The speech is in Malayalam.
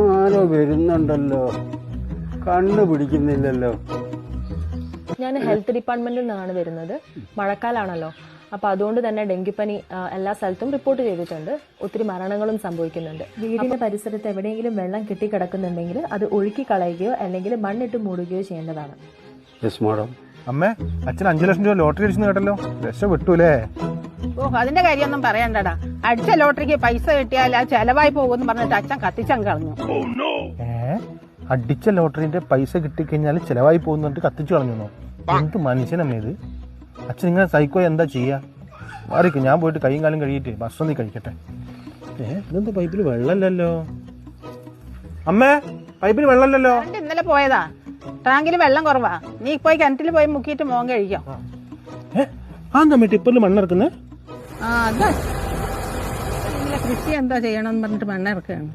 ആരോ വരുന്നുണ്ടല്ലോ, കണ്ണു പിടിക്കുന്നില്ലല്ലോ. ഞാൻ ഹെൽത്ത് ഡിപ്പാർട്ട്മെന്റിൽ നിന്നാണ് വരുന്നത്. മഴക്കാലാണല്ലോ, അപ്പൊ അതുകൊണ്ട് തന്നെ ഡെങ്കിപ്പനി എല്ലാ സ്ഥലത്തും റിപ്പോർട്ട് ചെയ്തിട്ടുണ്ട്. ഒത്തിരി മരണങ്ങളും സംഭവിക്കുന്നുണ്ട്. വീടിന്റെ പരിസരത്ത് എവിടെയെങ്കിലും വെള്ളം കെട്ടിക്കിടക്കുന്നുണ്ടെങ്കിൽ അത് ഒഴുക്കി കളയുകയോ അല്ലെങ്കിൽ മണ്ണിട്ട് മൂടുകയോ ചെയ്യേണ്ടതാണ്. Yes madam. അമ്മേ, അച്ഛൻ 5 ലക്ഷം രൂപ ലോട്ടറി അടിച്ചെന്ന് കേട്ടല്ലോ, രക്ഷപ്പെട്ടൂലേ? അതിന്റെ കാര്യമൊന്നും പറയണ്ടടാ. അടിച്ച ലോട്ടറിക്ക് പൈസ കിട്ടിയാൽ ആ ചെലവായി പോകുമെന്ന് പറഞ്ഞിട്ട് അച്ഛൻ കത്തിച്ചങ്ങ് കളഞ്ഞു. അടിച്ച ലോട്ടറിന്റെ പൈസ കിട്ടിക്കഴിഞ്ഞാൽ ചെലവായി പോകുന്നിട്ട് കത്തിച്ചു കളഞ്ഞോ? എന്ത് മനുഷ്യനമ്മേ ഇത്? അച്ഛൻ ഇങ്ങനെ സൈക്കോ എന്താ ചെയ്യാ? മാറിക്ക്, ഞാൻ പോയിട്ട് കൈയും കാലം കഴിയിട്ട് ഭക്ഷണം നീ കഴിക്കട്ടെ. ഇതെന്താ പൈപ്പിൽ വെള്ളമല്ലല്ലോ? അമ്മേ, പൈപ്പിൽ വെള്ളമല്ലല്ലോ. ഇന്നലെ പോയതാ, ടാങ്കിൽ വെള്ളം കുറവാ. നീ പോയി കിണറ്റിൽ പോയി മുക്കിയിട്ട് മോൻ കഴിക്കാം. അമ്മ ടിപ്പറിൽ മണ്ണിറക്കുന്നേ? അതാ കൃഷി എന്താ ചെയ്യണമെന്ന് പറഞ്ഞിട്ട് മണ്ണിറക്കുകയാണ്.